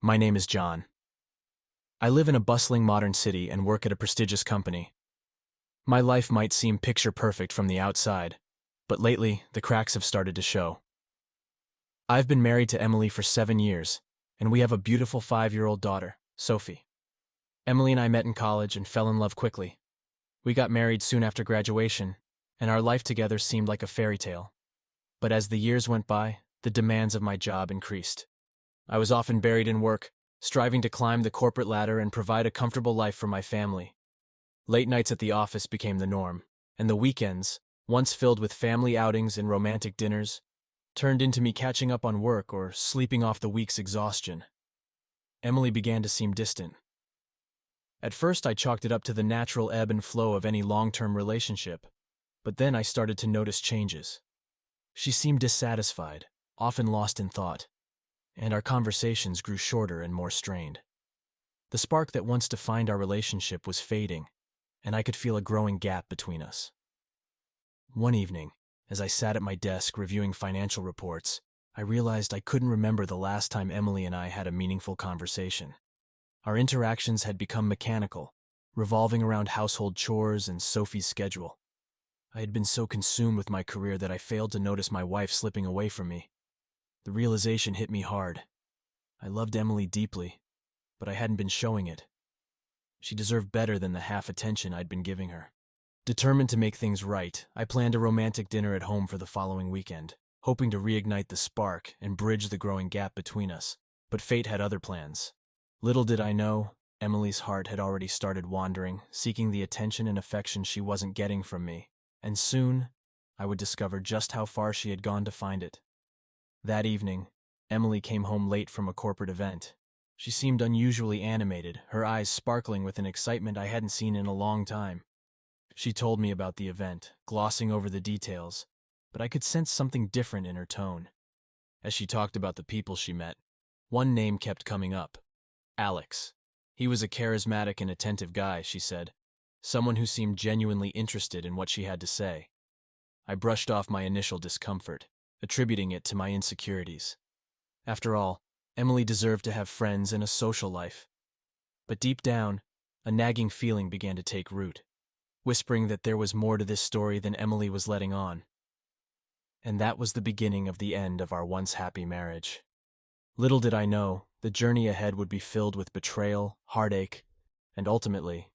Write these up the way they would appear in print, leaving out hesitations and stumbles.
My name is John. I live in a bustling modern city and work at a prestigious company. My life might seem picture perfect from the outside, but lately the cracks have started to show. I've been married to Emily for 7 years, and we have a beautiful 5-year-old daughter, Sophie. Emily and I met in college and fell in love quickly. We got married soon after graduation, and our life together seemed like a fairy tale. But as the years went by, the demands of my job increased. I was often buried in work, striving to climb the corporate ladder and provide a comfortable life for my family. Late nights at the office became the norm, and the weekends, once filled with family outings and romantic dinners, turned into me catching up on work or sleeping off the week's exhaustion. Emily began to seem distant. At first, I chalked it up to the natural ebb and flow of any long-term relationship, but then I started to notice changes. She seemed dissatisfied, often lost in thought, and our conversations grew shorter and more strained. The spark that once defined our relationship was fading, and I could feel a growing gap between us. One evening, as I sat at my desk reviewing financial reports, I realized I couldn't remember the last time Emily and I had a meaningful conversation. Our interactions had become mechanical, revolving around household chores and Sophie's schedule. I had been so consumed with my career that I failed to notice my wife slipping away from me. The realization hit me hard. I loved Emily deeply, but I hadn't been showing it. She deserved better than the half attention I'd been giving her. Determined to make things right, I planned a romantic dinner at home for the following weekend, hoping to reignite the spark and bridge the growing gap between us. But fate had other plans. Little did I know, Emily's heart had already started wandering, seeking the attention and affection she wasn't getting from me, and soon I would discover just how far she had gone to find it. That evening, Emily came home late from a corporate event. She seemed unusually animated, her eyes sparkling with an excitement I hadn't seen in a long time. She told me about the event, glossing over the details, but I could sense something different in her tone. As she talked about the people she met, one name kept coming up: Alex. He was a charismatic and attentive guy, she said, someone who seemed genuinely interested in what she had to say. I brushed off my initial discomfort, attributing it to my insecurities. After all, Emily deserved to have friends and a social life. But deep down, a nagging feeling began to take root, whispering that there was more to this story than Emily was letting on. And that was the beginning of the end of our once happy marriage. Little did I know, the journey ahead would be filled with betrayal, heartache, and ultimately,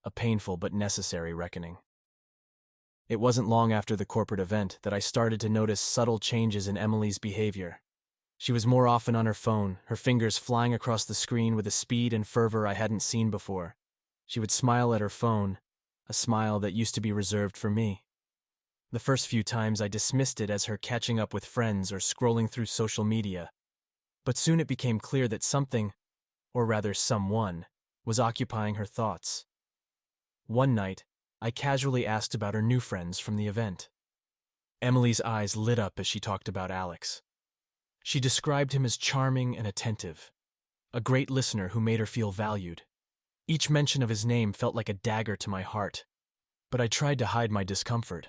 a painful but necessary reckoning. It wasn't long after the corporate event that I started to notice subtle changes in Emily's behavior. She was more often on her phone, her fingers flying across the screen with a speed and fervor I hadn't seen before. She would smile at her phone, a smile that used to be reserved for me. The first few times I dismissed it as her catching up with friends or scrolling through social media. But soon it became clear that something, or rather someone, was occupying her thoughts. One night, I casually asked about her new friends from the event. Emily's eyes lit up as she talked about Alex. She described him as charming and attentive, a great listener who made her feel valued. Each mention of his name felt like a dagger to my heart, but I tried to hide my discomfort.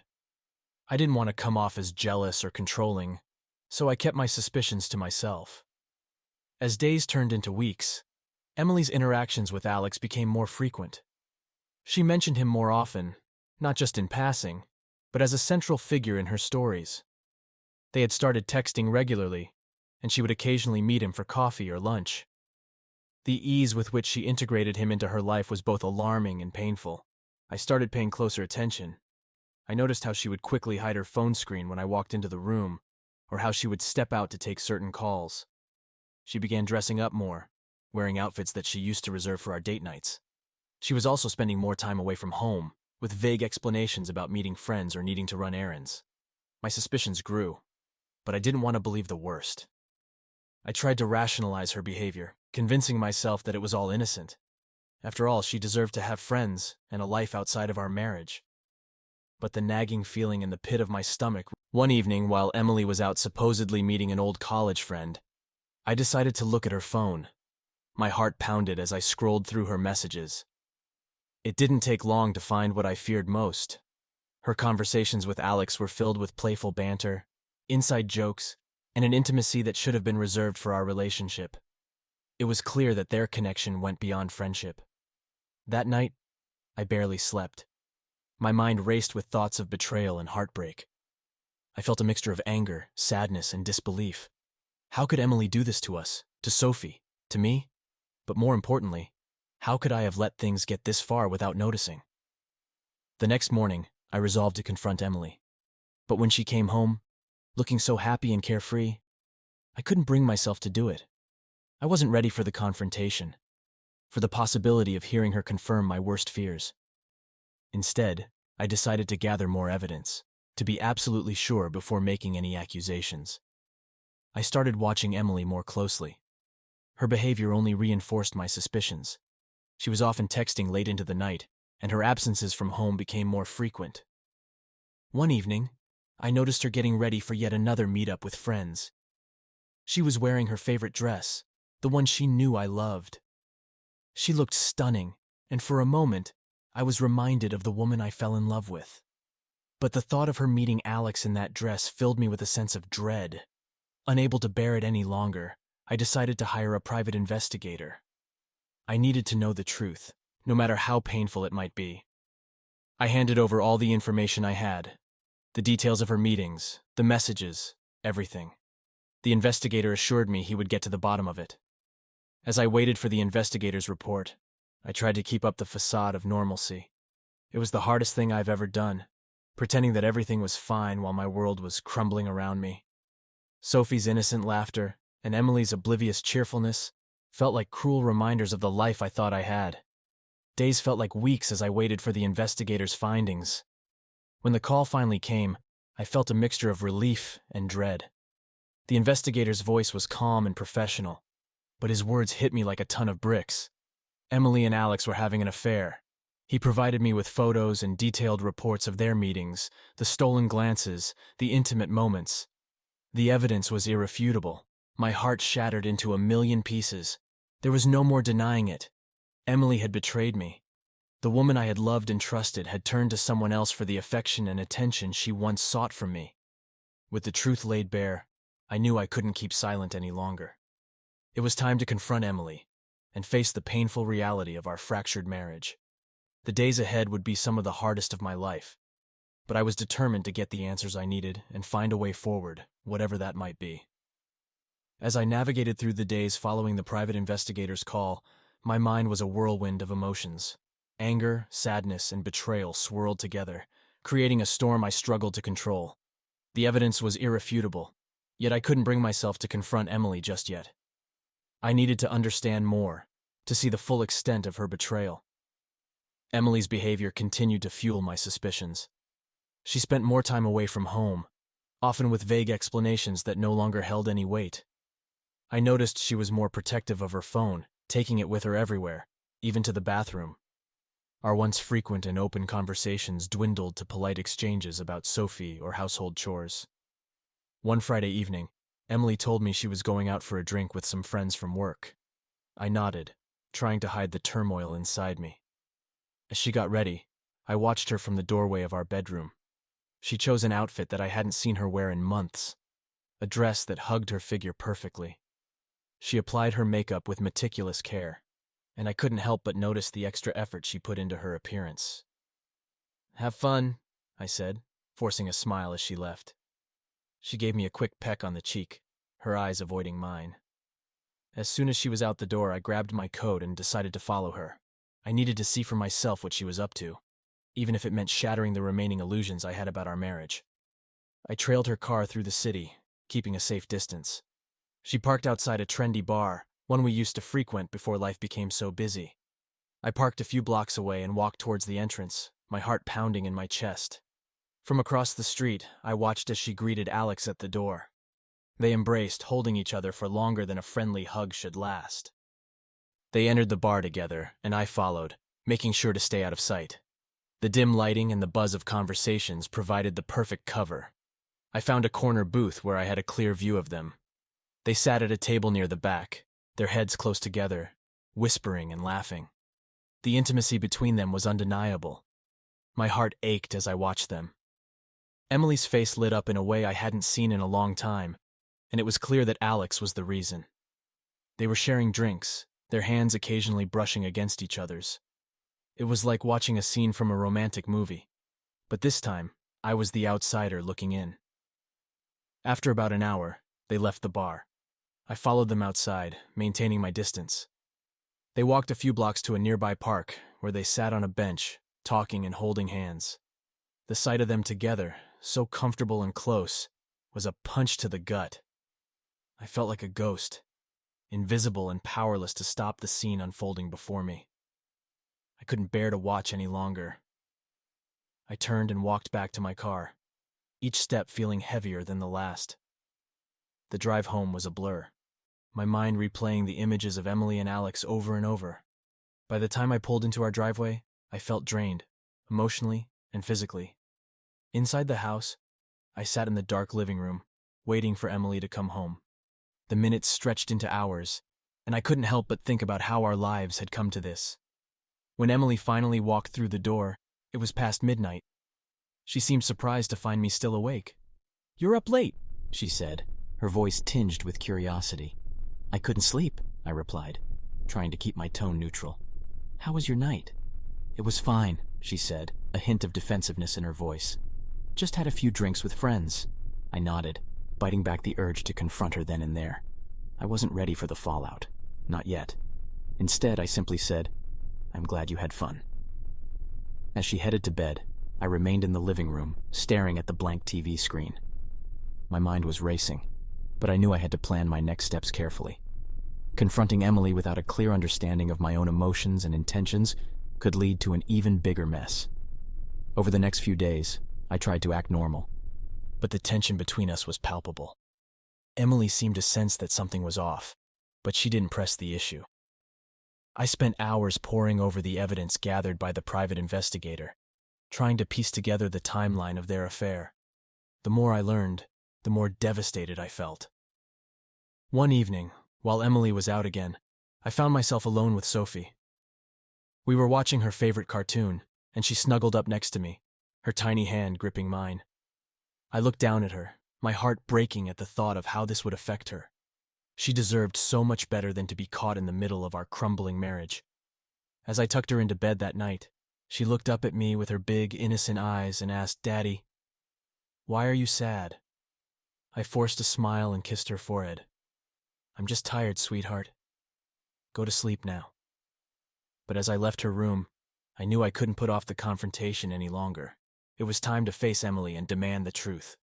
I didn't want to come off as jealous or controlling, so I kept my suspicions to myself. As days turned into weeks, Emily's interactions with Alex became more frequent. She mentioned him more often, not just in passing, but as a central figure in her stories. They had started texting regularly, and she would occasionally meet him for coffee or lunch. The ease with which she integrated him into her life was both alarming and painful. I started paying closer attention. I noticed how she would quickly hide her phone screen when I walked into the room, or how she would step out to take certain calls. She began dressing up more, wearing outfits that she used to reserve for our date nights. She was also spending more time away from home, with vague explanations about meeting friends or needing to run errands. My suspicions grew, but I didn't want to believe the worst. I tried to rationalize her behavior, convincing myself that it was all innocent. After all, she deserved to have friends and a life outside of our marriage. But the nagging feeling in the pit of my stomach. One evening, while Emily was out supposedly meeting an old college friend, I decided to look at her phone. My heart pounded as I scrolled through her messages. It didn't take long to find what I feared most. Her conversations with Alex were filled with playful banter, inside jokes, and an intimacy that should have been reserved for our relationship. It was clear that their connection went beyond friendship. That night, I barely slept. My mind raced with thoughts of betrayal and heartbreak. I felt a mixture of anger, sadness, and disbelief. How could Emily do this to us, to Sophie, to me? But more importantly, how could I have let things get this far without noticing? The next morning, I resolved to confront Emily. But when she came home, looking so happy and carefree, I couldn't bring myself to do it. I wasn't ready for the confrontation, for the possibility of hearing her confirm my worst fears. Instead, I decided to gather more evidence, to be absolutely sure before making any accusations. I started watching Emily more closely. Her behavior only reinforced my suspicions. She was often texting late into the night, and her absences from home became more frequent. One evening, I noticed her getting ready for yet another meetup with friends. She was wearing her favorite dress, the one she knew I loved. She looked stunning, and for a moment, I was reminded of the woman I fell in love with. But the thought of her meeting Alex in that dress filled me with a sense of dread. Unable to bear it any longer, I decided to hire a private investigator. I needed to know the truth, no matter how painful it might be. I handed over all the information I had, the details of her meetings, the messages, everything. The investigator assured me he would get to the bottom of it. As I waited for the investigator's report, I tried to keep up the facade of normalcy. It was the hardest thing I've ever done, pretending that everything was fine while my world was crumbling around me. Sophie's innocent laughter and Emily's oblivious cheerfulness felt like cruel reminders of the life I thought I had. Days felt like weeks as I waited for the investigator's findings. When the call finally came, I felt a mixture of relief and dread. The investigator's voice was calm and professional, but his words hit me like a ton of bricks. Emily and Alex were having an affair. He provided me with photos and detailed reports of their meetings, the stolen glances, the intimate moments. The evidence was irrefutable. My heart shattered into a million pieces. There was no more denying it. Emily had betrayed me. The woman I had loved and trusted had turned to someone else for the affection and attention she once sought from me. With the truth laid bare, I knew I couldn't keep silent any longer. It was time to confront Emily and face the painful reality of our fractured marriage. The days ahead would be some of the hardest of my life, but I was determined to get the answers I needed and find a way forward, whatever that might be. As I navigated through the days following the private investigator's call, my mind was a whirlwind of emotions. Anger, sadness, and betrayal swirled together, creating a storm I struggled to control. The evidence was irrefutable, yet I couldn't bring myself to confront Emily just yet. I needed to understand more, to see the full extent of her betrayal. Emily's behavior continued to fuel my suspicions. She spent more time away from home, often with vague explanations that no longer held any weight. I noticed she was more protective of her phone, taking it with her everywhere, even to the bathroom. Our once frequent and open conversations dwindled to polite exchanges about Sophie or household chores. One Friday evening, Emily told me she was going out for a drink with some friends from work. I nodded, trying to hide the turmoil inside me. As she got ready, I watched her from the doorway of our bedroom. She chose an outfit that I hadn't seen her wear in months, a dress that hugged her figure perfectly. She applied her makeup with meticulous care, and I couldn't help but notice the extra effort she put into her appearance. "Have fun," I said, forcing a smile as she left. She gave me a quick peck on the cheek, her eyes avoiding mine. As soon as she was out the door, I grabbed my coat and decided to follow her. I needed to see for myself what she was up to, even if it meant shattering the remaining illusions I had about our marriage. I trailed her car through the city, keeping a safe distance. She parked outside a trendy bar, one we used to frequent before life became so busy. I parked a few blocks away and walked towards the entrance, my heart pounding in my chest. From across the street, I watched as she greeted Alex at the door. They embraced, holding each other for longer than a friendly hug should last. They entered the bar together, and I followed, making sure to stay out of sight. The dim lighting and the buzz of conversations provided the perfect cover. I found a corner booth where I had a clear view of them. They sat at a table near the back, their heads close together, whispering and laughing. The intimacy between them was undeniable. My heart ached as I watched them. Emily's face lit up in a way I hadn't seen in a long time, and it was clear that Alex was the reason. They were sharing drinks, their hands occasionally brushing against each other's. It was like watching a scene from a romantic movie. But this time, I was the outsider looking in. After about an hour, they left the bar. I followed them outside, maintaining my distance. They walked a few blocks to a nearby park, where they sat on a bench, talking and holding hands. The sight of them together, so comfortable and close, was a punch to the gut. I felt like a ghost, invisible and powerless to stop the scene unfolding before me. I couldn't bear to watch any longer. I turned and walked back to my car, each step feeling heavier than the last. The drive home was a blur, my mind replaying the images of Emily and Alex over and over. By the time I pulled into our driveway, I felt drained, emotionally and physically. Inside the house, I sat in the dark living room, waiting for Emily to come home. The minutes stretched into hours, and I couldn't help but think about how our lives had come to this. When Emily finally walked through the door, it was past midnight. She seemed surprised to find me still awake. "You're up late," she said, her voice tinged with curiosity. "I couldn't sleep," I replied, trying to keep my tone neutral. "How was your night?" "It was fine," she said, a hint of defensiveness in her voice. "Just had a few drinks with friends." I nodded, biting back the urge to confront her then and there. I wasn't ready for the fallout. Not yet. Instead, I simply said, "I'm glad you had fun." As she headed to bed, I remained in the living room, staring at the blank TV screen. My mind was racing, but I knew I had to plan my next steps carefully. Confronting Emily without a clear understanding of my own emotions and intentions could lead to an even bigger mess. Over the next few days, I tried to act normal, but the tension between us was palpable. Emily seemed to sense that something was off, but she didn't press the issue. I spent hours poring over the evidence gathered by the private investigator, trying to piece together the timeline of their affair. The more I learned, the more devastated I felt. One evening, while Emily was out again, I found myself alone with Sophie. We were watching her favorite cartoon, and she snuggled up next to me, her tiny hand gripping mine. I looked down at her, my heart breaking at the thought of how this would affect her. She deserved so much better than to be caught in the middle of our crumbling marriage. As I tucked her into bed that night, she looked up at me with her big, innocent eyes and asked, "Daddy, why are you sad?" I forced a smile and kissed her forehead. "I'm just tired, sweetheart. Go to sleep now." But as I left her room, I knew I couldn't put off the confrontation any longer. It was time to face Emily and demand the truth.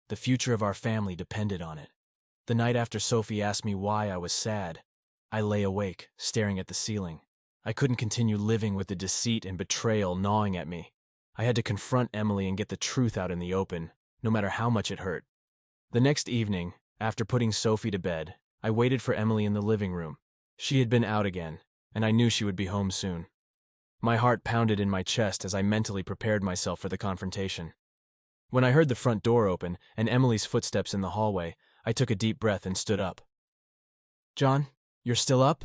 The future of our family depended on it. The night after Sophie asked me why I was sad, I lay awake, staring at the ceiling. I couldn't continue living with the deceit and betrayal gnawing at me. I had to confront Emily and get the truth out in the open, no matter how much it hurt. The next evening, after putting Sophie to bed, I waited for Emily in the living room. She had been out again, and I knew she would be home soon. My heart pounded in my chest as I mentally prepared myself for the confrontation. When I heard the front door open and Emily's footsteps in the hallway, I took a deep breath and stood up. "John, you're still up?"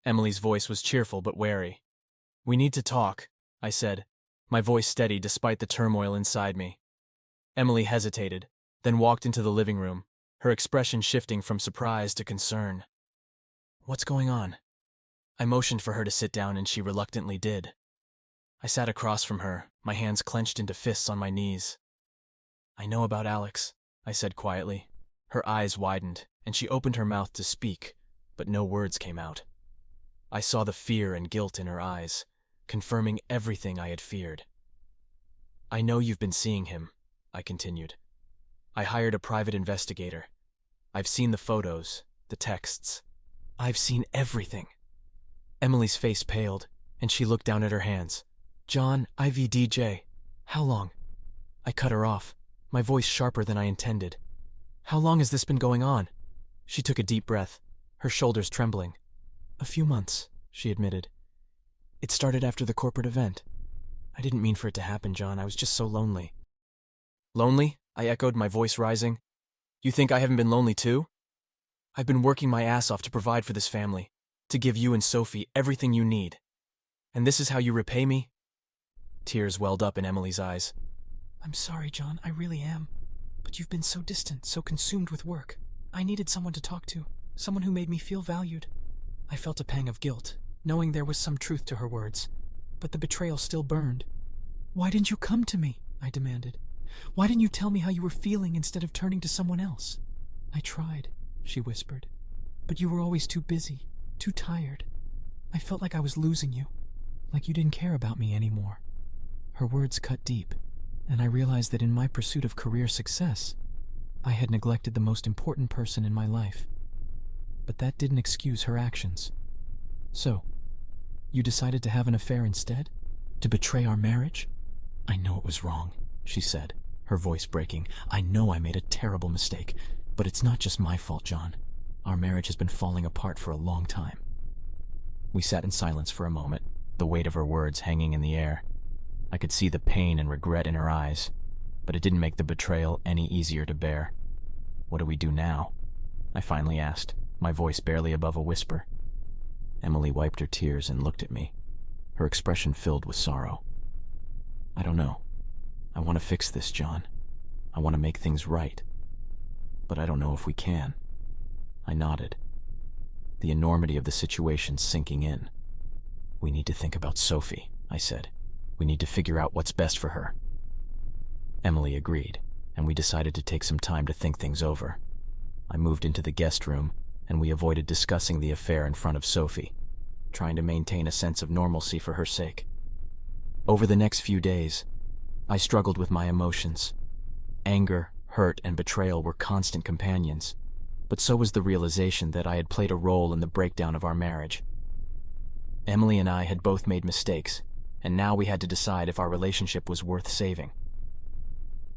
Emily's voice was cheerful but wary. "We need to talk," I said, my voice steady despite the turmoil inside me. Emily hesitated, then walked into the living room, her expression shifting from surprise to concern. "What's going on?" I motioned for her to sit down and she reluctantly did. I sat across from her, my hands clenched into fists on my knees. "I know about Alex," I said quietly. Her eyes widened, and she opened her mouth to speak, but no words came out. I saw the fear and guilt in her eyes, confirming everything I had feared. "I know you've been seeing him," I continued. "I hired a private investigator. I've seen the photos, the texts. I've seen everything." Emily's face paled, and she looked down at her hands. "John, IVDJ. How long?" I cut her off, my voice sharper than I intended. "How long has this been going on?" She took a deep breath, her shoulders trembling. "A few months," she admitted. "It started after the corporate event. I didn't mean for it to happen, John. I was just so lonely." "Lonely?" I echoed, my voice rising. "You think I haven't been lonely too? I've been working my ass off to provide for this family, to give you and Sophie everything you need. And this is how you repay me?" Tears welled up in Emily's eyes. "I'm sorry, John, I really am. But you've been so distant, so consumed with work. I needed someone to talk to." someone who made me feel valued. I felt a pang of guilt, knowing there was some truth to her words, but the betrayal still burned. "Why didn't you come to me?" I demanded. "Why didn't you tell me how you were feeling instead of turning to someone else?" "I tried," she whispered, "but you were always too busy, too tired. I felt like I was losing you, like you didn't care about me anymore." Her words cut deep, and I realized that in my pursuit of career success, I had neglected the most important person in my life. But that didn't excuse her actions. "So, you decided to have an affair instead? To betray our marriage?" "I know it was wrong," she said, her voice breaking. "I know I made a terrible mistake, but it's not just my fault, John. Our marriage has been falling apart for a long time." We sat in silence for a moment, the weight of her words hanging in the air. I could see the pain and regret in her eyes, but it didn't make the betrayal any easier to bear. "What do we do now?" I finally asked, my voice barely above a whisper. Emily wiped her tears and looked at me, her expression filled with sorrow. "I don't know. I want to fix this, John. I want to make things right. But I don't know if we can." I nodded, the enormity of the situation sinking in. "We need to think about Sophie," I said. "We need to figure out what's best for her." Emily agreed, and we decided to take some time to think things over. I moved into the guest room, and we avoided discussing the affair in front of Sophie, trying to maintain a sense of normalcy for her sake. Over the next few days, I struggled with my emotions. Anger, hurt, and betrayal were constant companions, but so was the realization that I had played a role in the breakdown of our marriage. Emily and I had both made mistakes, and now we had to decide if our relationship was worth saving.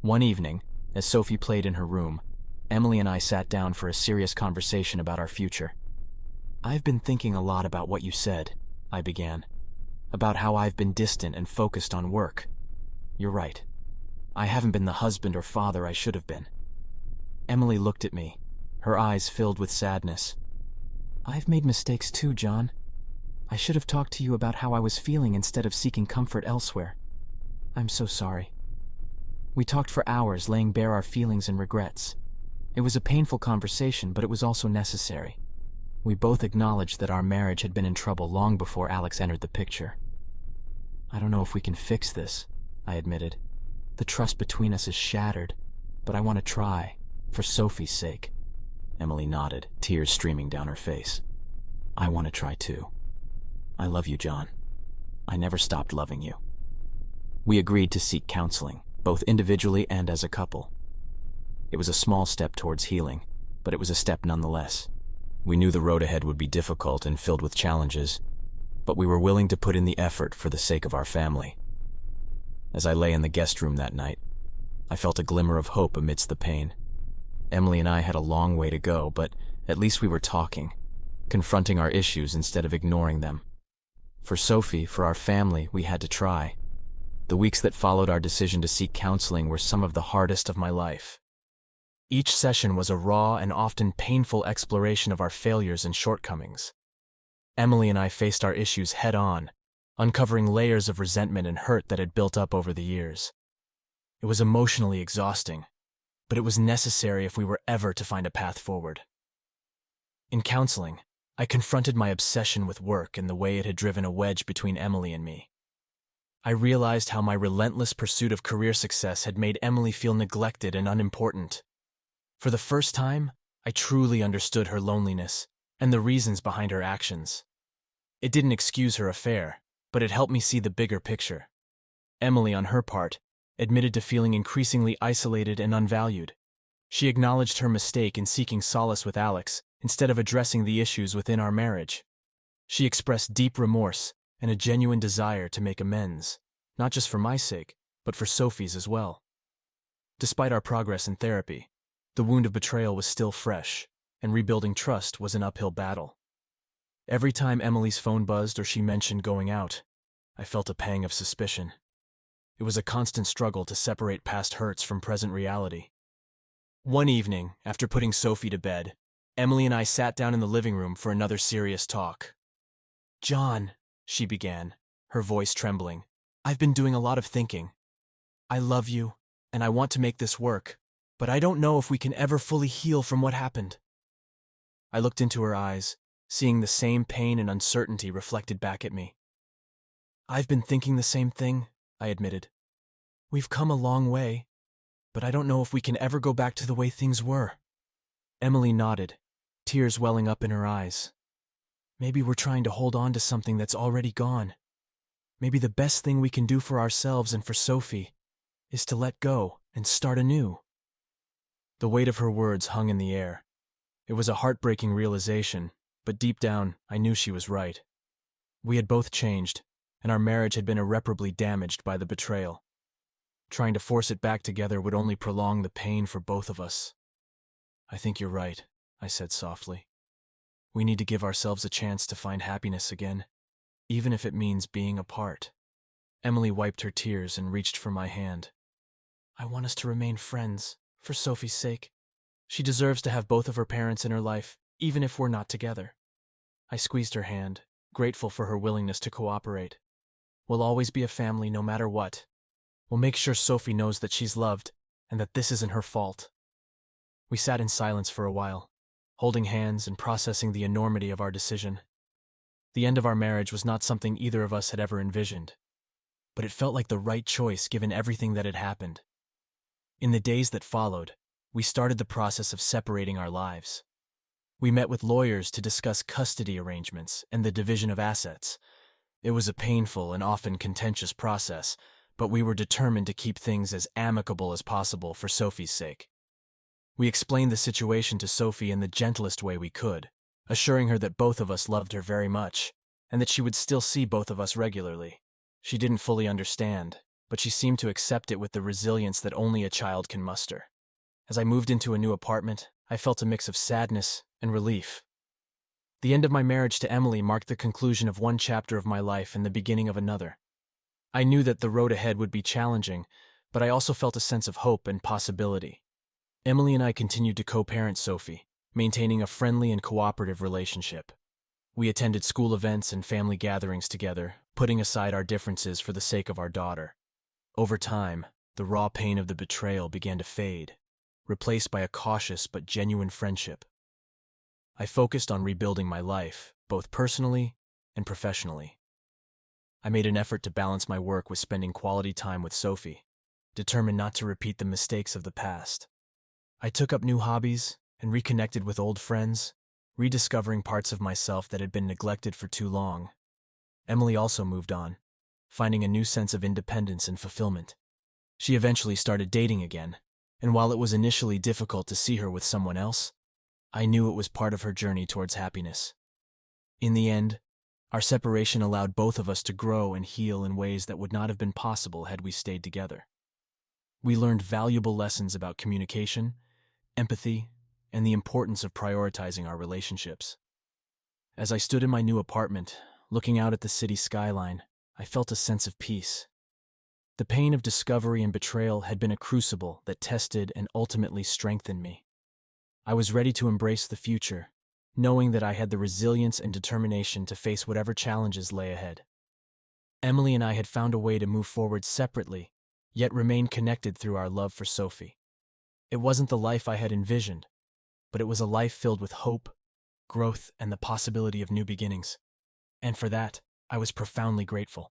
One evening, as Sophie played in her room, Emily and I sat down for a serious conversation about our future. "I've been thinking a lot about what you said," I began, "about how I've been distant and focused on work. You're right. I haven't been the husband or father I should have been." Emily looked at me, her eyes filled with sadness. "I've made mistakes too, John. I should have talked to you about how I was feeling instead of seeking comfort elsewhere. I'm so sorry." We talked for hours, laying bare our feelings and regrets. It was a painful conversation, but it was also necessary. We both acknowledged that our marriage had been in trouble long before Alex entered the picture. "I don't know if we can fix this," I admitted. "The trust between us is shattered, but I want to try, for Sophie's sake." Emily nodded, tears streaming down her face. "I want to try too. I love you, John. I never stopped loving you." We agreed to seek counseling, both individually and as a couple. It was a small step towards healing, but it was a step nonetheless. We knew the road ahead would be difficult and filled with challenges, but we were willing to put in the effort for the sake of our family. As I lay in the guest room that night, I felt a glimmer of hope amidst the pain. Emily and I had a long way to go, but at least we were talking, confronting our issues instead of ignoring them. For Sophie, for our family, we had to try. The weeks that followed our decision to seek counseling were some of the hardest of my life. Each session was a raw and often painful exploration of our failures and shortcomings. Emily and I faced our issues head-on, uncovering layers of resentment and hurt that had built up over the years. It was emotionally exhausting, but it was necessary if we were ever to find a path forward. In counseling, I confronted my obsession with work and the way it had driven a wedge between Emily and me. I realized how my relentless pursuit of career success had made Emily feel neglected and unimportant. For the first time, I truly understood her loneliness and the reasons behind her actions. It didn't excuse her affair, but it helped me see the bigger picture. Emily, on her part, admitted to feeling increasingly isolated and unvalued. She acknowledged her mistake in seeking solace with Alex instead of addressing the issues within our marriage. She expressed deep remorse and a genuine desire to make amends, not just for my sake, but for Sophie's as well. Despite our progress in therapy, the wound of betrayal was still fresh, and rebuilding trust was an uphill battle. Every time Emily's phone buzzed or she mentioned going out, I felt a pang of suspicion. It was a constant struggle to separate past hurts from present reality. One evening, after putting Sophie to bed, Emily and I sat down in the living room for another serious talk. "John," she began, her voice trembling, "I've been doing a lot of thinking. I love you, and I want to make this work, but I don't know if we can ever fully heal from what happened." I looked into her eyes, seeing the same pain and uncertainty reflected back at me. "I've been thinking the same thing," I admitted. "We've come a long way, but I don't know if we can ever go back to the way things were." Emily nodded, tears welling up in her eyes. "Maybe we're trying to hold on to something that's already gone. Maybe the best thing we can do for ourselves and for Sophie is to let go and start anew." The weight of her words hung in the air. It was a heartbreaking realization, but deep down, I knew she was right. We had both changed, and our marriage had been irreparably damaged by the betrayal. Trying to force it back together would only prolong the pain for both of us. "I think you're right," I said softly. "We need to give ourselves a chance to find happiness again, even if it means being apart." Emily wiped her tears and reached for my hand. "I want us to remain friends, for Sophie's sake. She deserves to have both of her parents in her life, even if we're not together." I squeezed her hand, grateful for her willingness to cooperate. "We'll always be a family no matter what. We'll make sure Sophie knows that she's loved and that this isn't her fault." We sat in silence for a while, holding hands and processing the enormity of our decision. The end of our marriage was not something either of us had ever envisioned, but it felt like the right choice given everything that had happened. In the days that followed, we started the process of separating our lives. We met with lawyers to discuss custody arrangements and the division of assets. It was a painful and often contentious process, but we were determined to keep things as amicable as possible for Sophie's sake. We explained the situation to Sophie in the gentlest way we could, assuring her that both of us loved her very much, and that she would still see both of us regularly. She didn't fully understand, but she seemed to accept it with the resilience that only a child can muster. As I moved into a new apartment, I felt a mix of sadness and relief. The end of my marriage to Emily marked the conclusion of one chapter of my life and the beginning of another. I knew that the road ahead would be challenging, but I also felt a sense of hope and possibility. Emily and I continued to co-parent Sophie, maintaining a friendly and cooperative relationship. We attended school events and family gatherings together, putting aside our differences for the sake of our daughter. Over time, the raw pain of the betrayal began to fade, replaced by a cautious but genuine friendship. I focused on rebuilding my life, both personally and professionally. I made an effort to balance my work with spending quality time with Sophie, determined not to repeat the mistakes of the past. I took up new hobbies and reconnected with old friends, rediscovering parts of myself that had been neglected for too long. Emily also moved on, finding a new sense of independence and fulfillment. She eventually started dating again, and while it was initially difficult to see her with someone else, I knew it was part of her journey towards happiness. In the end, our separation allowed both of us to grow and heal in ways that would not have been possible had we stayed together. We learned valuable lessons about communication, empathy, and the importance of prioritizing our relationships. As I stood in my new apartment, looking out at the city skyline, I felt a sense of peace. The pain of discovery and betrayal had been a crucible that tested and ultimately strengthened me. I was ready to embrace the future, knowing that I had the resilience and determination to face whatever challenges lay ahead. Emily and I had found a way to move forward separately, yet remain connected through our love for Sophie. It wasn't the life I had envisioned, but it was a life filled with hope, growth, and the possibility of new beginnings. And for that, I was profoundly grateful.